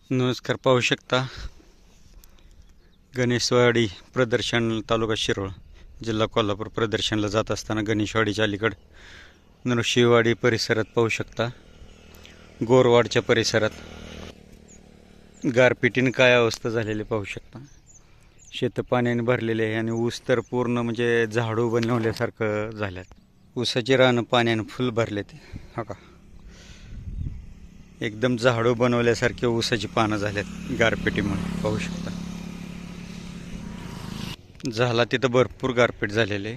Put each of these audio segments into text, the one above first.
नमस्कार. पाहू शकता गणेशवाडी प्रदर्शन, तालुका शिरोळ, जिल्हा कोल्हापूर प्रदर्शनला जात असताना गणेशवाडीच्या अलीकडे नृसिंहवाडी परिसरात पाहू शकता. गोरवाडच्या परिसरात गारपिटीने काय अवस्था झालेली पाहू शकता. शेत पाण्याने भरलेले आहे आणि ऊस तर पूर्ण म्हणजे झाडू बनवल्यासारखं झाल्यात. ऊसाची रानं पाण्याने फुल भरले ते हा का, एकदम झाडू बनवल्यासारखे ऊसाची पानं झाल्यात गारपिटीमुळे पाहू शकता. झाला तिथं भरपूर गारपीट झालेले.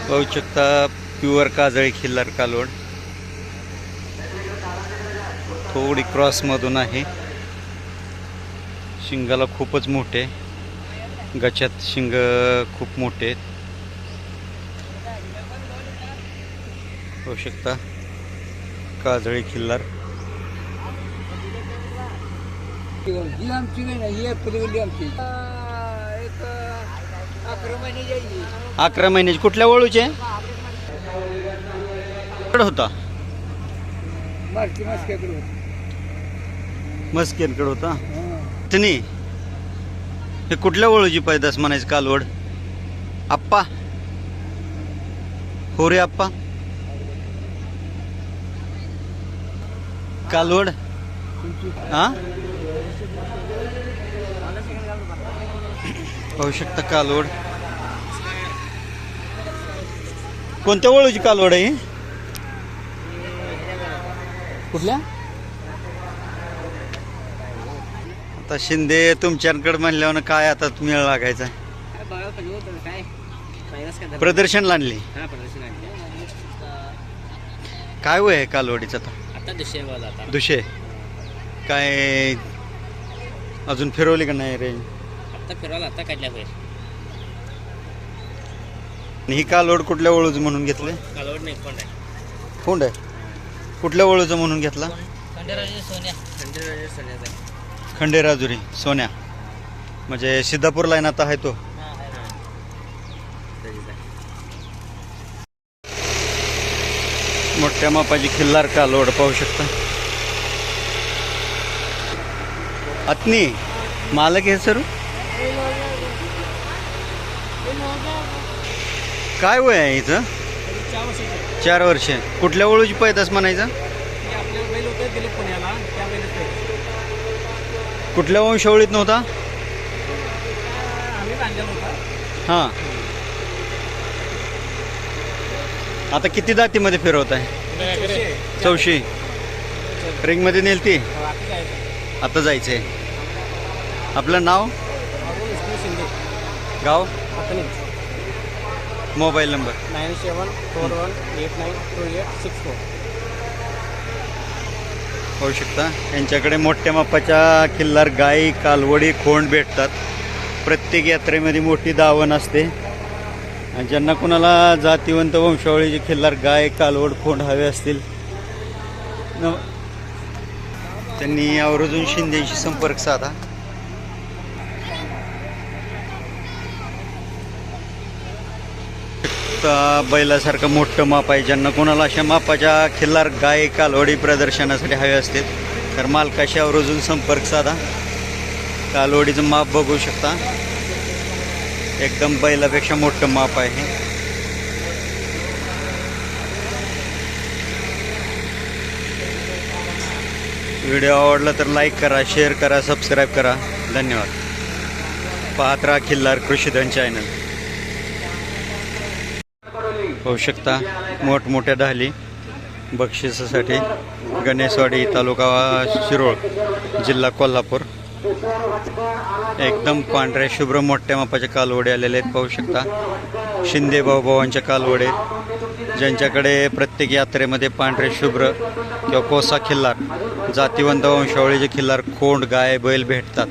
पाहू शकता प्युअर काजळी खिल्लार कालवड, थोडी क्रॉसमधून आहे. शिंगाला खूपच मोठे, गच्यात शिंग खूप मोठे आहेत पाहू शकता. काजळी खिल्लार अकरा महिन्याची. कुठल्या वळूचे होता? मस्केनकडे होता. नाही, हे कुठल्या वळूची पैदास म्हणायचं? कालवड आप्पा, हो रे आप्पा. कालवड हा पाहू शकता. कालवड कोणत्या वळूची कालवड आहे? कुठल्या? आता शिंदे तुमच्याकडे म्हणल्यावर काय आता मेळ लागायचा. प्रदर्शन आणली काय वय आहे कालवडीचं? आता दुशे काय अजून फिरवली का नाही रे? आता फिरवला, आता काढल्या बाहेर. ही कालवड कुठल्या वळूचं म्हणून घेतले? कालवड नाही, कोंड आहे. कोंड आहे. कुठल्या वळूचं म्हणून घेतला? खंडेराजे सोन्या. खंडेराजे सोन्याचा. खंडेराजुरी सोन्या म्हणजे सिद्धापूरला आहे ना आता, आहे तो. मोठ्या मापाची खिल्लार कालवड पाहू शकता. अत्नी मालक आहे सर. काय वय आहे हिचं? 4 वर्ष. कुठल्या वळूची पैदास म्हणायचं? कुठल्या वंशावळीत नव्हता? हां. आता किती दातीमध्ये फिरवत आहे? 400. रिंगमध्ये नेलती, आता जायचंय. आपलं नाव, गाव, मोबाईल नंबर 9741892864. पाहू शकता. यांच्याकडे मोठ्या मापाच्या खिल्लार गाई, कालवडी, खोंड भेटतात. प्रत्येक यात्रेमध्ये मोठी दावण असते आणि ज्यांना कोणाला जातीवंत वंशावळीची खिल्लार गाय, कालवड, खोंड हवे असतील त्यांनी आवर्जून शिंदेशी संपर्क साधा. बैलासारखं मोठं माप आहे. ज्यांना कोणाला अशा मापाच्या खिल्लार गाय, कालवडी प्रदर्शनासाठी हवे असतील तर मालकाशी आवर्जून संपर्क साधा. कालवडीचं माप बघू शकता, एकदम बैलापेक्षा मोठं माप आहे. व्हिडिओ आवडला तर लाईक करा, शेअर करा, सबस्क्राईब करा. धन्यवाद. पाहत राहा खिल्लार कृषीधन चॅनल. पाहू शकता मोठमोठ्या ढाली बक्षिसासाठी. गणेशवाडी, तालुका शिरोळ, जिल्हा कोल्हापूर. एकदम पांढऱ्या शुभ्र मोठ्या मापाच्या कालवडे आलेले आहेत पाहू शकता. शिंदे भाऊभावांच्या कालवडे, ज्यांच्याकडे प्रत्येक यात्रेमध्ये पांढरे शुभ्र किंवा कोसा खिल्लार, जातीवंत वंशावळीचे खिल्लार, खोंड, गाय, बैल भेटतात.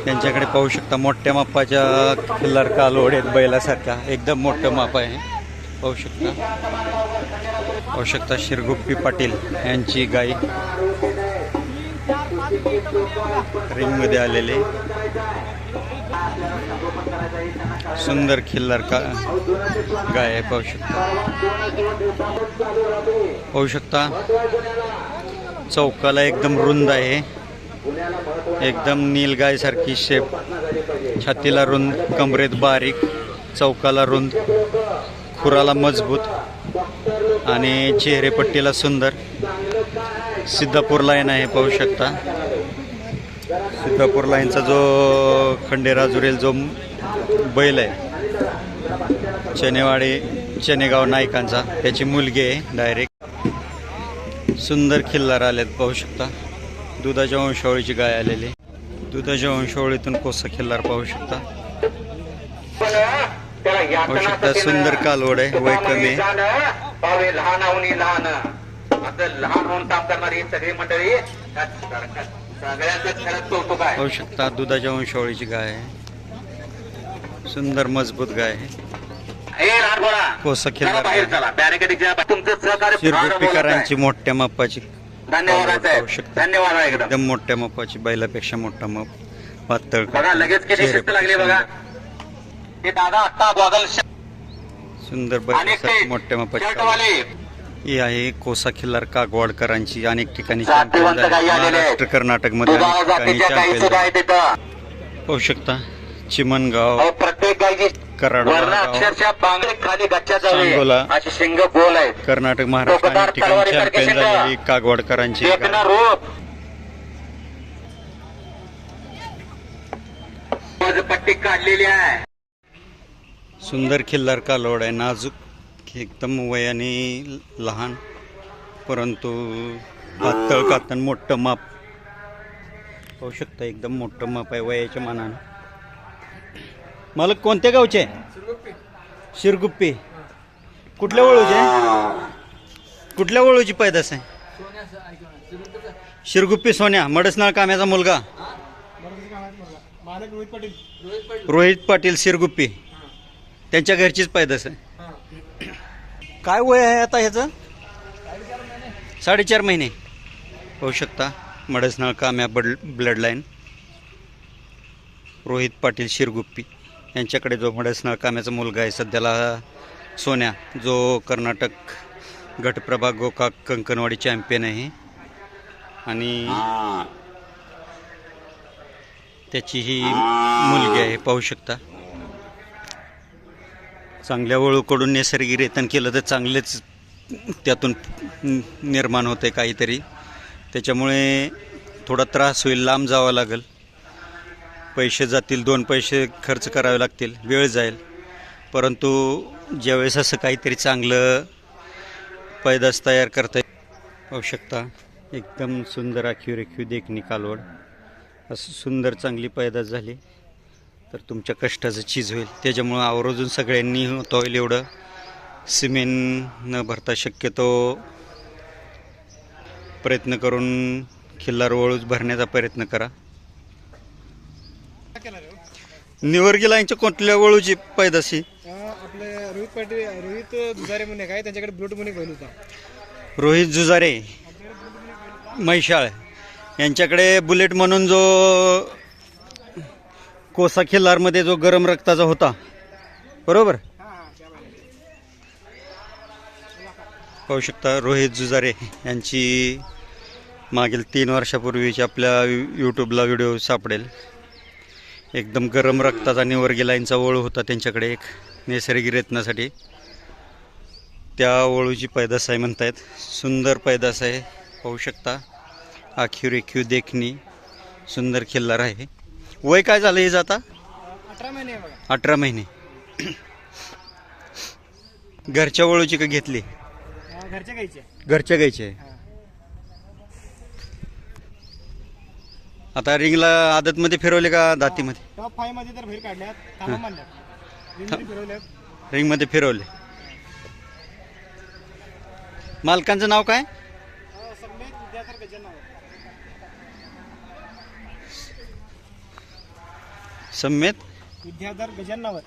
त्यांच्याकडे पाहू शकता मोठ्या मापाच्या खिल्लार कालवडे आहेत बैलासारखा. एकदम मोठं माप आहे पाहू शकता. पाहू शकता शिरगुप्पी पाटील यांची गाई रिंगमध्ये आलेले. सुंदर खिल्लार का गाय आहे, पाहू शकता. पाहू शकता चौकाला एकदम रुंद आहे, एकदम नीलगायसारखी शेप, छातीला रुंद, कमरेत बारीक, चौकाला रुंद, खुराला मजबूत आणि चेहरेपट्टीला सुंदर. सिद्धापूर लाईन आहे, पाहू शकता. सिद्धापूर लाईनचा जो खंडेराजुरेल जो बैल आहे, चनेगाव नायकांचा, त्याची मुलगी आहे डायरेक्ट. सुंदर खिल्लार आलेत, पाहू शकता. दुधाच्या वंशावळीची गाय आलेली, दुधाच्या वंशावळीतून कोसा खिल्लार पाहू शकता. पाहू शकता सुंदर कालवड आहे, वय कमी आहे. पाहू शकता दुधाच्या वंशावळीची गाय आहे, सुंदर मजबूत गाय आहे. कोसा खिल्लार शिरगुप्पीकरांची मोठ्या मापाची पाहू शकता. एकदम मोठ्या मापाची, बैलापेक्षा मोठा माप, पातळ, सुंदर बैल, मोठ्या मापाची. ही आहे कोसा खिल्लार कागवाडकरांची. अनेक ठिकाणी चॅम्पियन झाली, महाराष्ट्र कर्नाटक मध्ये अनेक ठिकाणी चॅम्पियन झाली. पाहू शकता चिमणगाव, कराडवाडा, सांगोला, कर्नाटक, महाराष्ट्र अनेक ठिकाणी चॅम्पियन झालेली कागवाडकरांची. सुंदर खिल्लार कालवड आहे, नाजूक, एकदम वयाने लहान परंतु पातळ कातण, मोठं माप. पाहू शकता एकदम मोठं माप आहे वयाच्या मानानं. मला कोणत्या गावचे? शिरगुप्पी. कुठल्या वळूचे? कुठल्या वळूची पैदास आहे? शिरगुप्पी सोन्या, मडसनाळ काम्याचा मुलगा रोहित पाटील शिरगुप्पी, त्यांच्या घरचीच पैदास आहे. काय वय आहे आता ह्याचं? 4.5 महिने. पाहू शकता मडसनाळ काम्या ब्लड लाईन, रोहित पाटील शिरगुप्पी यांच्याकडे जो मडसनाळ काम्याचा मुलगा आहे सध्याला सोन्या, जो कर्नाटक गटप्रभाग गोकाक कंकणवाडी चॅम्पियन आहे आणि त्याची ही मुलगी आहे. पाहू शकता चांगल्या वळूकडून नैसर्गिक रेतन केलं तर चांगलेच त्यातून निर्माण होते काहीतरी. त्याच्यामुळे थोडा त्रास होईल, लांब जावं लागेल, पैसे जातील, 2 पैसे खर्च करावे लागतील, वेळ जाईल. परंतु ज्यावेळेस असं काहीतरी चांगलं पैदास तयार करता पाहू शकता एकदम सुंदर आखीव देखणी कालवड. असं सुंदर चांगली पैदास झाली तर तुमच्या कष्टाचं चीज होईल. त्याच्यामुळं आवर्जून सगळ्यांनी होता होईल एवढं सिमेंट न भरता शक्यतो प्रयत्न करून खिल्लार वळूच भरण्याचा प्रयत्न करा. निवर्गी लाईनच्या कोणत्या वळूची पैदाशी? आपले रोहित पाटील, रोहित जुजारे म्हणून काय, त्यांच्याकडे ब्लूट म्हणून बैल होता. रोहित जुजारे म्हैशाळ यांच्याकडे बुलेट म्हणून जो कोसा खिल्लारमध्ये जो गरम रक्ताचा होता, बरोबर? पाहू शकता रोहित जुजारे यांची मागील 3 वर्षापूर्वीची आपल्या यूट्यूबला व्हिडिओ सापडेल. एकदम गरम रक्ताचा निवर्गी लाईनचा वळू होता त्यांच्याकडे एक नैसर्गिक रेतनासाठी. त्या वळूची पैदास आहे म्हणतायत. सुंदर पैदास आहे, पाहू शकता. आखीव रेखीव देखणी, सुंदर खिल्लार आहे. वय काय झालं हे आता? 18 महिने आहे बघा. 18 महिने. घरच्या वळूची का घेतली? घरच्या गाईचे. घरच्या गाईची आहे. आता रिंगला आदतमध्ये फिरवले का दातीमध्ये? टॉप 5 मध्ये तर बाहेर काढल्यात, थांबा मानल्यात, रिंगमध्ये फिरवल्यात. रिंगमध्ये फिरवले. मालकांचं नाव काय? समेत विद्याधर गजानन. सम्मेत विद्याधर गजाननावर,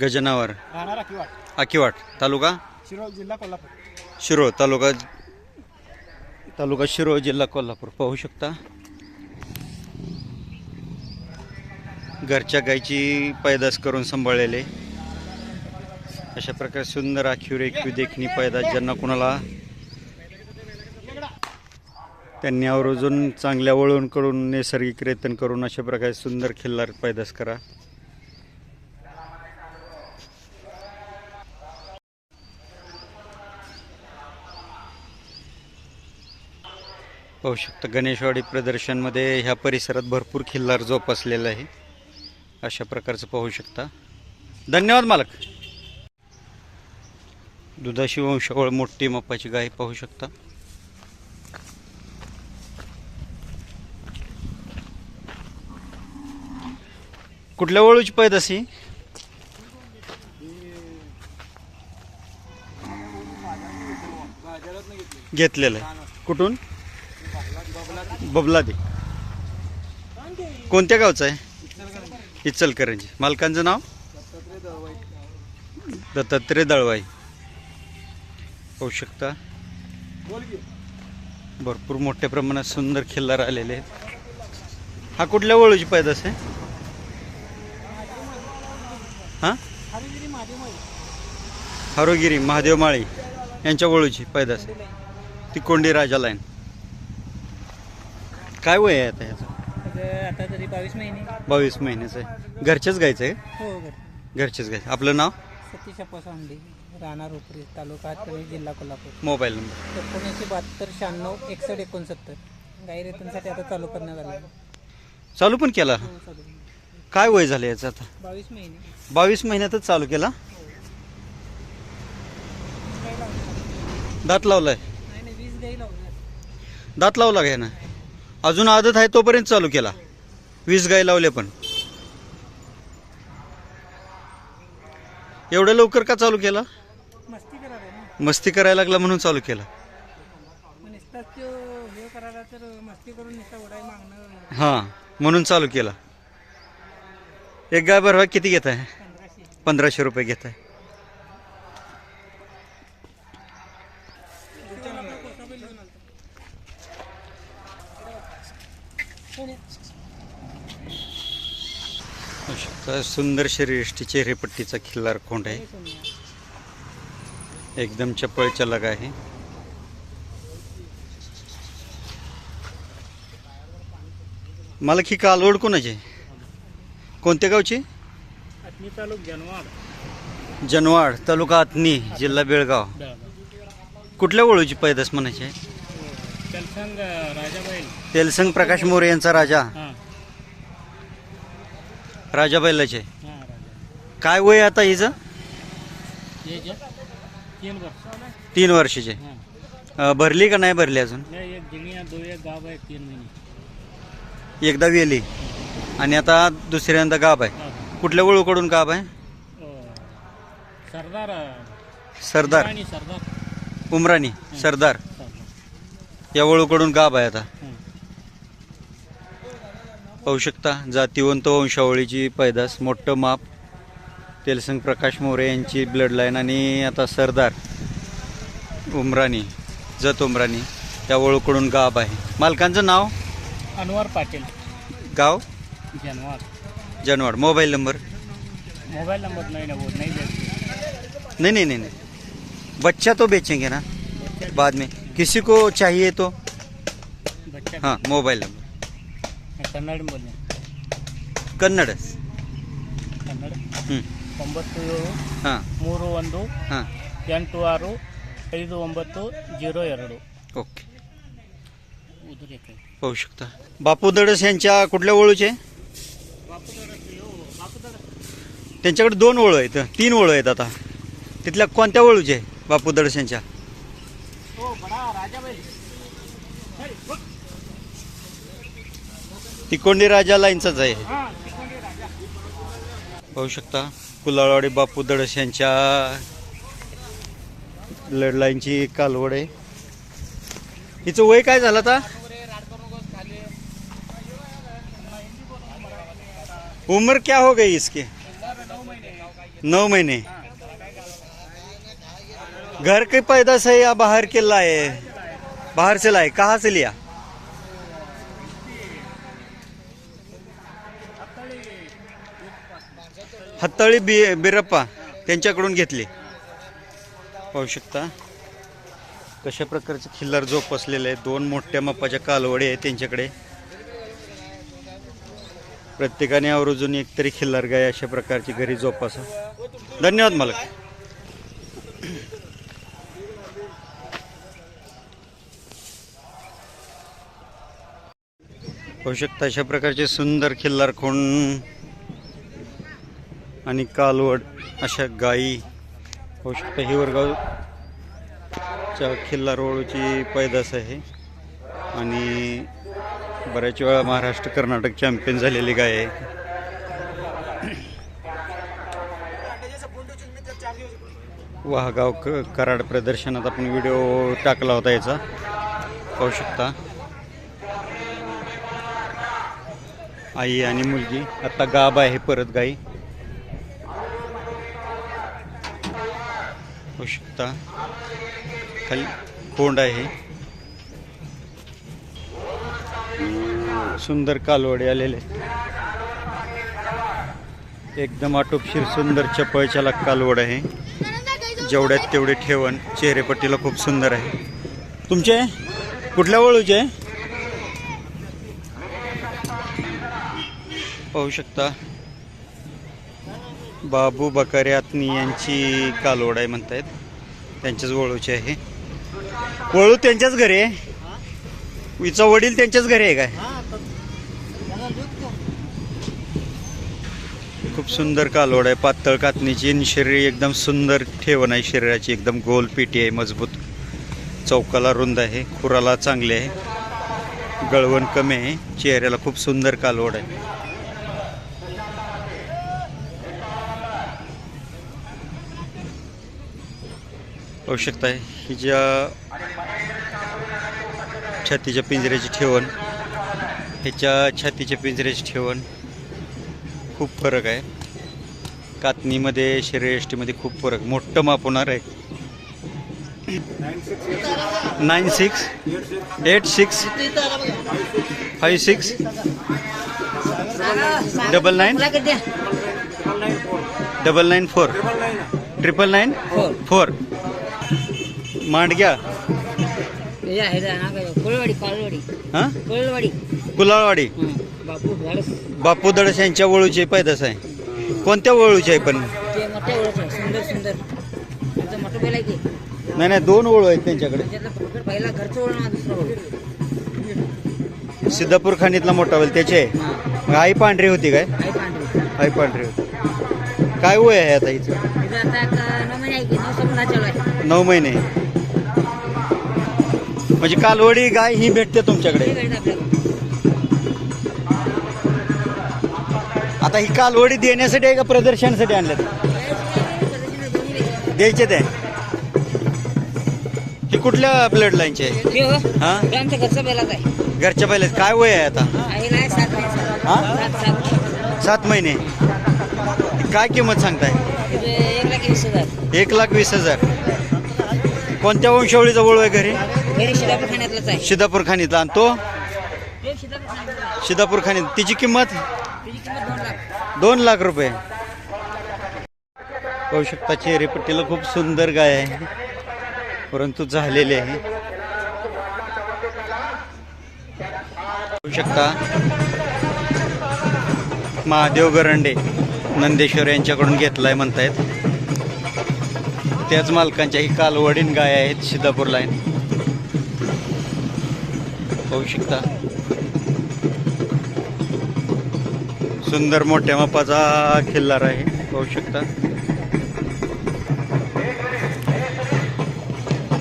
गजनावर, राहणार अकिवाड, आकिवाट, तालुका शिरोळ, जिल्हा कोल्हापूर. शिरोळ, तालुका शिरोळ, जिल्हा कोल्हापूर. पाहू शकता घरच्या गायची पैदास करून सांभाळलेले अशा प्रकारे सुंदर आखीव रेखीव देखणी पैदास ज्यांना कुणाला त्यांनी आवर्जून चांगल्या वळून कडून नैसर्गिक रेतन करून अशा प्रकारे सुंदर खिल्लार पैदास करा. पाहू शकता गणेशवाडी प्रदर्शनमध्ये ह्या परिसरात भरपूर खिल्लार जोपासलेला आहे. अशा प्रकारचं पाहू शकता. धन्यवाद मालक. दुधाशी वंशावळ मोठी मापाची गाय पाहू शकता. कुठल्या वळूची पैदास ही? घेतलेलं आहे. कुठून? बबलादी. कोणत्या गावचं आहे? इचलकरंजी. मालकांचं नाव? दत्तात्रय दळवाई. पाहू शकता भरपूर मोठ्या प्रमाणात सुंदर खिल्लार आलेले आहेत. हा कुठल्या वळूची पैदास आहे? हां, हरोगिरी महादेव माळी यांच्या वळूची पैदास. ती कोंडी राजा लाईन. काय वय आहे आता ह्याचं? आता तरी 22 महिने. 22 महिन्याचं आहे. घरच्याच गायचं आहे? हो. घरचेच गाय. आपलं नाव? सतीश अप्पा राहणार उपरी, तालुका हातकणंगले, जिल्हा कोल्हापूर. Mobile number? 1972 96 61 69. गाई रेतनसाठी आता चालू करण्यात आलं. चालू पण केला? काय वय झालं याचं आता? 22 महिने. 22 महिन्यातच चालू केला? दात लावलाय? नाही 20 गाई लावल्या. दात लावला काय ना? अजून आदत आहे तोपर्यंत चालू केला? 20 गाय लावले पण? एवढं लवकर का चालू केला? मस्ती करायला ना. मस्ती करायला लागला म्हणून चालू केला? नुसताच तो हे करायला तर मस्ती करून नुसता उडाई मागणं. हां, म्हणून चालू केला. एक गाय भरवा किती घेत आहे? 1500 रुपये घेत आहे. सुंदर शरीरष्टी चेहरेपट्टीचा खिल्लार खोंड आहे. एकदम चपळ चलग आहे. मालक ही कालवड कोणाची आहे? कोणत्या गावची? अतनी तालुक जनवाड. जनवाड तालुका अतनी जिल्हा बेळगाव. कुठल्या वळूची पैदास म्हणायची आहे? तेलसंग राजाबाईल. तेलसंग प्रकाश मोरे यांचा राजा. राजा बैलाचे. काय वय आता हिचं? 3 वर्षाचे. भरली का नाही भरली अजून? एकदा वेली आणि आता दुसऱ्यांदा गाभ आहे. कुठल्या वळूकडून गाभ आहे? सरदार उमराणी सरदार या वळूकडून गाभ आहे. आता पाहू शकता जातीवंत वंशावळीची पैदास, मोठं माप, तेलसंग प्रकाश मोरे यांची ब्लड लाईन आणि आता सरदार उमराणी जत उमराणी त्या वळूकडून गाभ आहे. मालकांचं नाव? अनवर पाटील. गाव? Janwad. Janwad. Mobile number? Mobile number नहीं नहीं, बच्चा तो बेचेंगे ना बाद में, किसी को चाहिए तो? हाँ, मोबाइल नंबर? कन्नड़ बोलने. कन्नड़. कन्नड़. 97 ಹಾಂ 31 ಹಾಂ 86 5902. ओके. पाहू शकता बापू दडस यांच्या कुठल्या वळूचे? त्यांच्याकडे 2 वळू आहेत, 3 वळू आहेत. आता तिथल्या कोणत्या वळूचे बापू दडस यांच्या? तिकोंडी राजा लाईनचाच आहे. पाहू शकता कुलाळवाडी बापू दडस यांच्या ब्लड लाईनची कालवड आहे. हिचं वय काय झालं आता? उम्र क्या हो गई इसकी? 9 महीने. घर के पैदास है या बाहर के लाए? बाहर से लाए. कहाँ से लिया? हत्तळी बिरप्पा त्यांच्याकडून घेतली. पाहू शकता कशा प्रकारचे खिल्लार जोपासलेले आहे. 2 मोठ्या मापाच्या कालवडी आहेत त्यांच्याकडे. प्रत्येकाने आवर्जून एक तरी खिल्लार गाय अशा प्रकारची घरी जोपासा. धन्यवाद मालक. पाहू शकता अशा प्रकारचे सुंदर खिल्लार खूण आणि कालवड अशा गायी. पाहू शकता ही वरगावच्या खिल्लार वळूची पैदास आहे आणि बऱ्याच वेळा महाराष्ट्र कर्नाटक चॅम्पियन झालेली गाय आहे. वाहगाव कराड प्रदर्शनात आपण व्हिडिओ टाकला होता याचा. पाहू शकता आई आणि मुलगी. आता गाभ आहे परत गाई. पाहू शकता खाली कोंड आहे. सुंदर कालवडे आलेले एकदम आटोपशीर सुंदर चपळ चालक कालवड आहे. जेवढ्यात तेवढे ठेवण. चेहरेपट्टीला खूप सुंदर आहे. तुमचे कुठल्या वळूचे? पाहू शकता बाबू बकारे आत्नी यांची कालवड आहे म्हणतायत. त्यांच्याच वळूची आहे. वळू त्यांच्याच घरी आहे. हिचा वडील त्यांच्याच घरी आहे काय? खूप सुंदर कालवड आहे. पातळ कातणीची आणि शरीर एकदम सुंदर ठेवण आहे. शरीराची एकदम गोल पेटी आहे. मजबूत चौकाला रुंद आहे. खुराला चांगले आहे. गळवण कमी आहे. चेहऱ्याला खूप सुंदर कालवड आहे. पाहू शकता हिच्या छातीच्या पिंजऱ्याची ठेवण ह्याच्या छातीच्या पिंजऱ्याची ठेवण खूप फरक आहे. कातणीमध्ये शरीरयष्टीमध्ये खूप फरक. मोठं माप होणार आहे. 968656 999994 999 मांडग्या हां कुलाळवाडी बापू दडस यांच्या वळूची पैदास आहे. कोणत्या वळूची आहे पण? नाही 2 वळू आहेत त्यांच्याकडे. सिद्धापूर खाणीतला मोठा होईल त्याचे. आई पांढरी होती काय? आई पांढरी होती. काय वय आहे आता हिचं? 9 महिने. म्हणजे कालवडी गाय ही भेटते तुमच्याकडे? आता ही कालवडी देण्यासाठी आहे का प्रदर्शनासाठी आणल्यात? द्यायचे ते. ही कुठल्या ब्लड लाईनची आहे? हा घरच्या पहिल्याच. काय वय आहे आता? हा 7 महिने. काय किंमत सांगताय? 1,20,000. कोणत्या वंशावळीचा वळू आहे घरी? सिद्धापूर खाणीतला. आणि तो सिद्धापूर खाणीत. तिची किंमत 2 लाख रुपये. पाहू शकता चेहरेपट्टीला खूप सुंदर गाय आहे परंतु झालेली आहे. पाहू शकता महादेव गरंडे नंदेश्वर यांच्याकडून घेतलाय म्हणतायत. त्याच मालकांच्या ही कालवडीन गाय आहेत सिद्धापूर लाईन. पाहू शकता सुंदर मोठ्या मापाचा खिल्लार आहे. पाहू शकता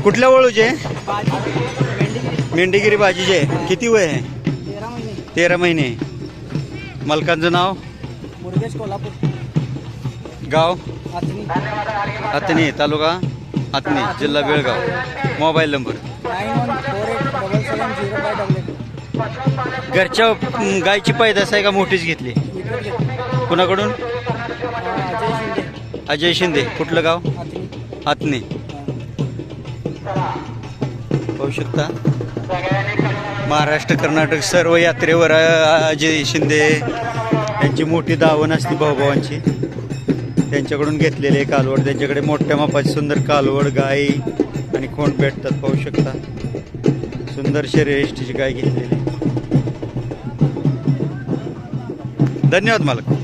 कुठल्या वळूचे? मेंढीगिरी बाजीचे. किती वय आहे? 13 महिने. मालकांचं नाव? मुरुगेश कोल्हापूर. गाव? आतनी तालुका आतनी जिल्हा बेळगाव. Mobile number? 9148770588. घरच्या गायची पैदास आहे का मोठीच घेतली? कुणाकडून? अजय शिंदे. कुठलं गाव? आतनी. पाहू शकता महाराष्ट्र कर्नाटक सर्व यात्रेवर अजय शिंदे यांची मोठी दावण असते भाऊभावांची. त्यांच्याकडून घेतलेले कालवड. त्यांच्याकडे मोठ्या मापाची सुंदर कालवड, गाई आणि खोंड भेटतात. पाहू शकता सुंदर शर्यष्टीची गाय घेतलेली. धन्यवाद मालक.